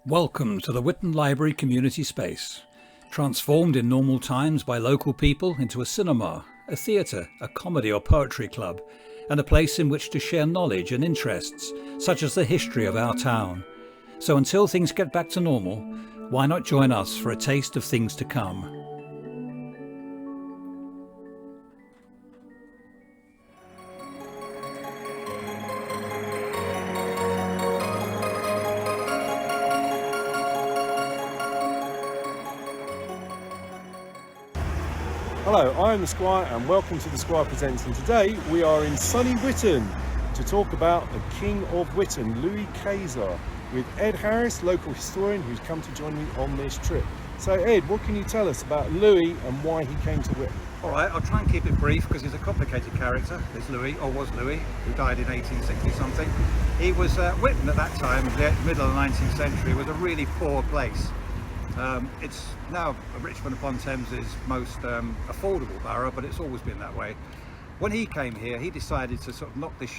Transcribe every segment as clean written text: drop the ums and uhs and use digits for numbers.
Welcome to the Whitton Library community space, transformed in normal times by local people into a cinema, a theatre, a comedy or poetry club, and a place in which to share knowledge and interests, such as the history of our town. So until things get back to normal, why not join us for a taste of things to come? Hello, I am the Squire and welcome to the Squire Presents, and today we are in sunny Whitton to talk about the King of Whitton, Louis Kyezor, with Ed Harris, local historian, who's come to join me on this trip. So Ed, what can you tell us about Louis and why he came to Whitton? Alright, I'll try and keep it brief because he's a complicated character. There's Louis, or was Louis, who died in 1860 something. He was, Whitton at that time, the middle of the 19th century, was a really poor place. It's now Richmond-upon-Thames's most affordable borough, but it's always been that way. When he came here, he decided to sort of knock this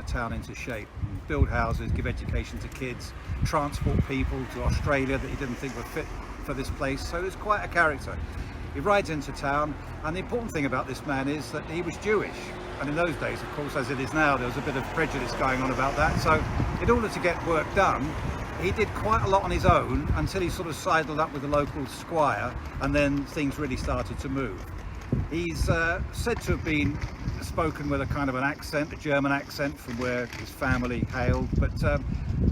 town into shape, build houses, give education to kids, transport people to Australia that he didn't think were fit for this place. So it's quite a character. He rides into town, and the important thing about this man is that he was Jewish. And in those days, of course, as it is now, there was a bit of prejudice going on about that. So in order to get work done, he did quite a lot on his own until he sort of sidled up with the local squire, and then things really started to move. He's said to have been spoken with a kind of an accent, a German accent from where his family hailed, but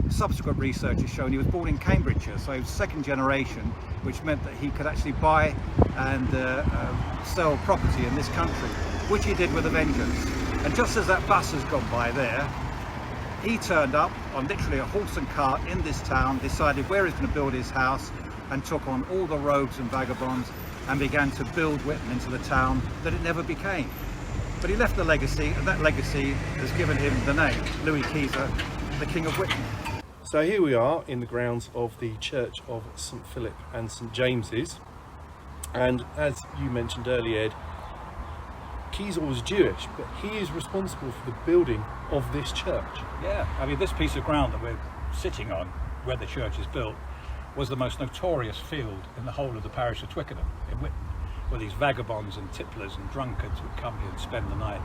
subsequent research has shown he was born in Cambridgeshire, so he was second generation, which meant that he could actually buy and sell property in this country, which he did with a vengeance. And just as that bus has gone by there, he turned up on literally a horse and cart in this town, decided where he's going to build his house, and took on all the rogues and vagabonds and began to build Whitton into the town that it never became. But he left a legacy, and that legacy has given him the name, Louis Kyezor, the King of Whitton. So here we are in the grounds of the Church of St Philip and St James's, and as you mentioned earlier, Ed, Kyezor was Jewish, but he is responsible for the building of this church. Yeah, I mean, this piece of ground that we're sitting on, where the church is built, was the most notorious field in the whole of the parish of Twickenham, in Whitton, where these vagabonds and tipplers and drunkards would come here and spend the night.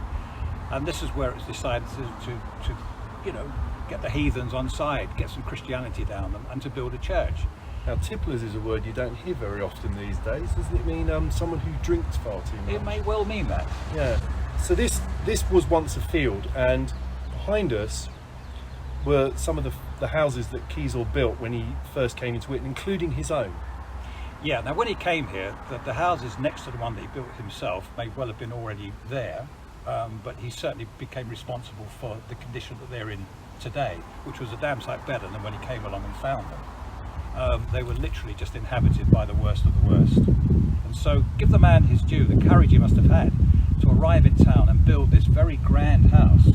And this is where it's decided to get the heathens on side, get some Christianity down them, and to build a church. Now, tipplers is a word you don't hear very often these days. Doesn't it mean someone who drinks far too much? It may well mean that. Yeah. So this was once a field, and behind us were some of the houses that Kyezor built when he first came into Whitton, including his own. Yeah, now when he came here, the houses next to the one that he built himself may well have been already there, but he certainly became responsible for the condition that they're in today, which was a damn sight better than when he came along and found them. They were literally just inhabited by the worst of the worst. And so give the man his due, the courage he must have had to arrive in town and build this very grand house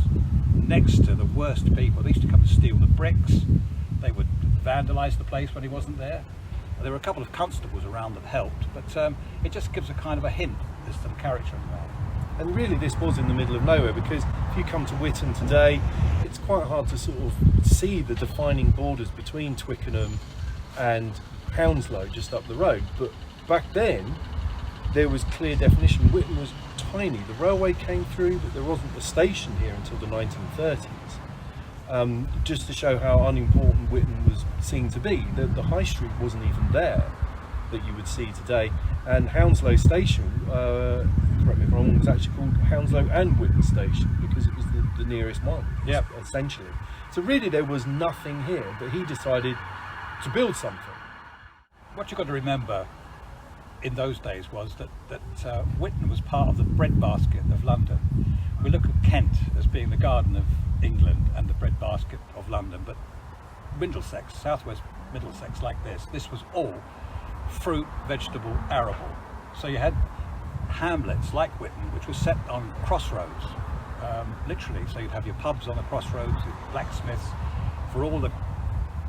next to the worst people. They used to come and steal the bricks, they would vandalise the place when he wasn't there. There were a couple of constables around that helped, but it just gives a kind of a hint as to the character of the man. And really this was in the middle of nowhere, because if you come to Whitton today, it's quite hard to sort of see the defining borders between Twickenham and Hounslow just up the road. But back then there was clear definition. Whitton was tiny. The railway came through, but there wasn't a station here until the 1930s. Just to show how unimportant Whitton was seen to be. The high street wasn't even there that you would see today, and Hounslow Station, correct me if I'm wrong, was actually called Hounslow and Whitton Station because it was the nearest one, essentially. So really there was nothing here, but he decided to build something. What you've got to remember in those days was that Whitton was part of the breadbasket of London. We look at Kent as being the Garden of England and the breadbasket of London, but Middlesex, southwest Middlesex, like this was all fruit, vegetable, arable. So you had hamlets like Whitton, which were set on crossroads, literally. So you'd have your pubs on the crossroads, your blacksmiths for all the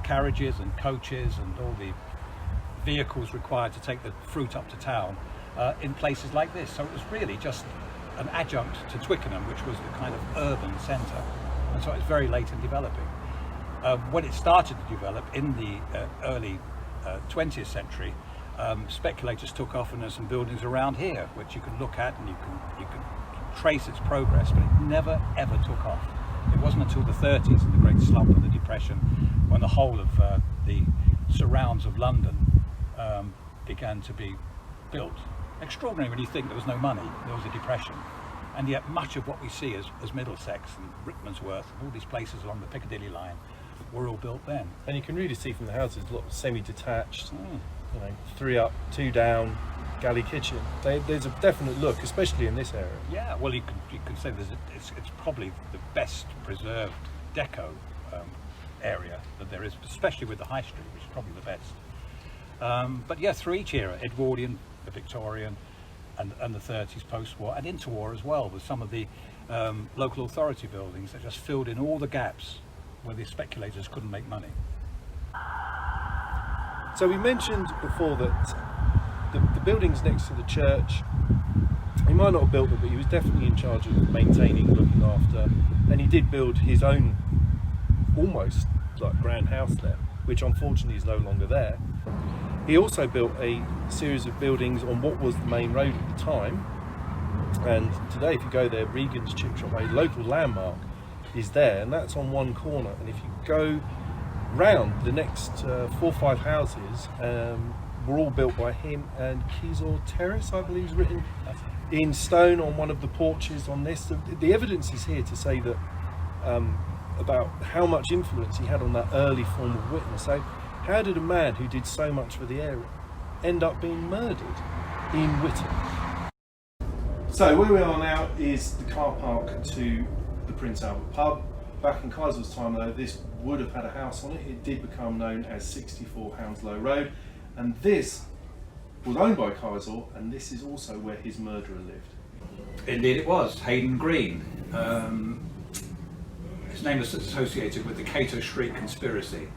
carriages and coaches and all the vehicles required to take the fruit up to town in places like this. So it was really just an adjunct to Twickenham, which was the kind of urban centre, and so it's very late in developing. when it started to develop in the early 20th century, speculators took off, and there's some buildings around here which you can look at and you can trace its progress, but it never ever took off. It wasn't until the 30s and the great slump of the Depression, when the whole of the surrounds of London began to be built. Extraordinary when you think there was no money, there was a depression, and yet much of what we see as Middlesex and Rickmansworth and all these places along the Piccadilly line were all built then. And you can really see from the houses, a lot of semi-detached, you know, 3 up, 2 down, galley kitchen. There's a definite look, especially in this area. Yeah, well, you can say it's probably the best preserved deco area that there is, especially with the High Street, which is probably the best. But yeah, through each era, Edwardian, the Victorian, and the 30s post-war, and interwar as well, with some of the local authority buildings that just filled in all the gaps where the speculators couldn't make money. So we mentioned before that the buildings next to the church, he might not have built them, but he was definitely in charge of maintaining, looking after, and he did build his own almost like grand house there, which unfortunately is no longer there. He also built a series of buildings on what was the main road at the time, and today if you go there, Regan's Chip Shop, a local landmark, is there, and that's on one corner, and if you go round, the next 4 or 5 houses were all built by him, and Kyezor Terrace, I believe, is written in stone on one of the porches on this. The evidence is here to say that about how much influence he had on that early form of Whitton. So how did a man who did so much for the area end up being murdered in Whitton? So where we are now is the car park to the Prince Albert pub. Back in Kyezor's time though, this would have had a house on it. It did become known as 64 Hounslow Road, and this was owned by Kyezor, and this is also where his murderer lived. Indeed it was, Hayden Green. His name was associated with the Cato Street conspiracy.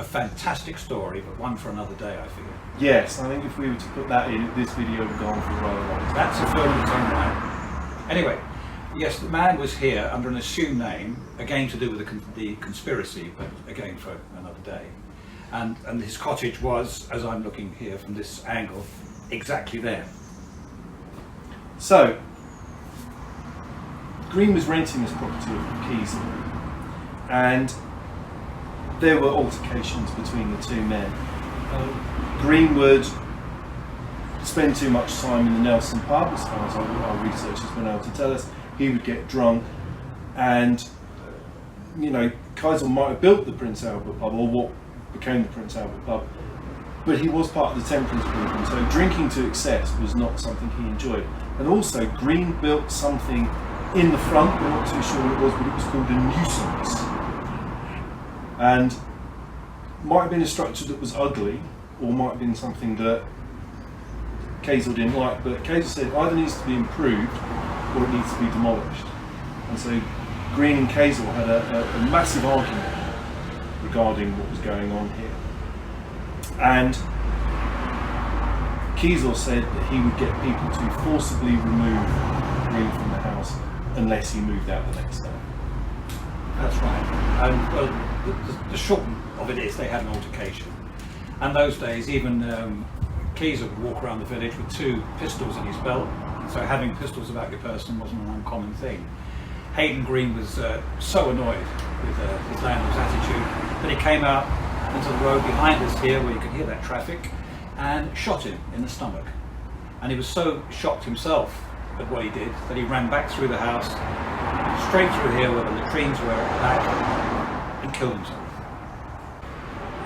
A fantastic story, but one for another day, I feel. Yes, I think if we were to put that in, this video would go on for rather long. That's a film of its own right. Anyway, yes, the man was here under an assumed name, again to do with the conspiracy, but again for another day. And his cottage was, as I'm looking here from this angle, exactly there. So, Green was renting this property of Kyezor, and there were altercations between the two men. Green would spend too much time in the Nelson pub, as far as our research has been able to tell us. He would get drunk, and you know, Kyezor might have built the Prince Albert pub, or what became the Prince Albert pub, but he was part of the temperance movement, so drinking to excess was not something he enjoyed. And also, Green built something in the front, we're not too sure what it was, but it was called a nuisance. And might have been a structure that was ugly, or might have been something that Kyezor didn't like, but Kyezor said it either needs to be improved or it needs to be demolished. And so Green and Kyezor had a massive argument regarding what was going on here. And Kyezor said that he would get people to forcibly remove Green from the house unless he moved out the next day. That's right. Well, the short of it is they had an altercation. And those days, even Kyezor would walk around the village with 2 pistols in his belt. So having pistols about your person wasn't an uncommon thing. Hayden Green was so annoyed with his landlord's attitude that he came out into the road behind us here, where you could hear that traffic, and shot him in the stomach. And he was so shocked himself at what he did that he ran back through the house, straight through here where the latrines were at the back, and killed himself.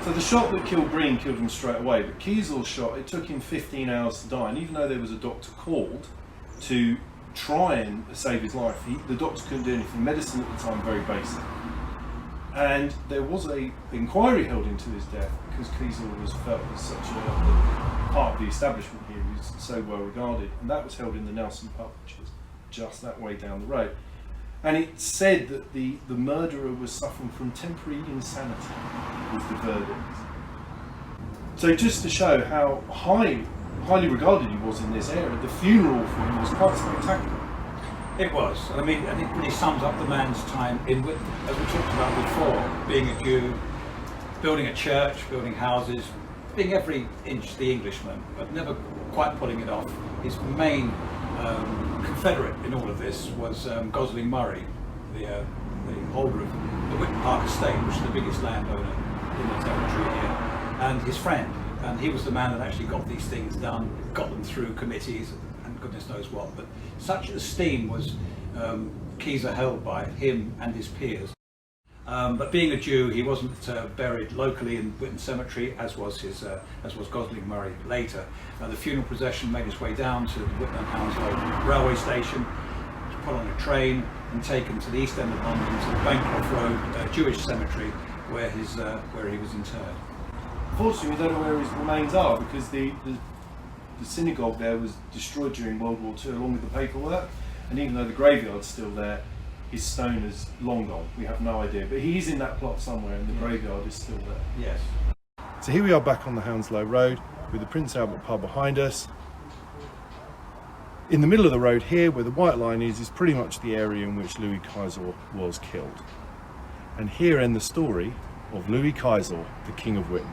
So the shot that killed Green killed him straight away, but Kyezor's shot, it took him 15 hours to die, and even though there was a doctor called to try and save his life, the doctor couldn't do anything. Medicine at the time, very basic. And there was an inquiry held into his death because Kyezor was felt as such a part of the establishment here, he was so well regarded, and that was held in the Nelson pub, which is just that way down the road. And it said that the murderer was suffering from temporary insanity, was the verdict. So just to show how highly regarded he was in this area, the funeral for him was quite spectacular. It was. I mean, and it really sums up the man's time in Whitton, as we talked about before, being a Jew, building a church, building houses, being every inch the Englishman, but never quite pulling it off. His main confederate in all of this was Gosling Murray, the holder of the Whitton Park estate, which is the biggest landowner in the territory here, and his friend. And he was the man that actually got these things done, got them through committees, and goodness knows what. But such esteem was Kyezor held by him and his peers. But being a Jew, he wasn't buried locally in Whitton Cemetery, as was Gosling Murray later. The funeral procession made its way down to the Whitton and Hounslow railway station, put on a train and taken to the east end of London to the Bancroft Road Jewish cemetery, where he was interred. Unfortunately, we don't know where his remains are, because the synagogue there was destroyed during World War II along with the paperwork, and even though the graveyard's still there, his stone is long gone. We have no idea, but he is in that plot somewhere, and the graveyard is still there. Yes. So here we are back on the Hounslow Road with the Prince Albert pub behind us. In the middle of the road here, where the white line is pretty much the area in which Louis Kyezor was killed. And here ends the story of Louis Kyezor, the King of Whitton.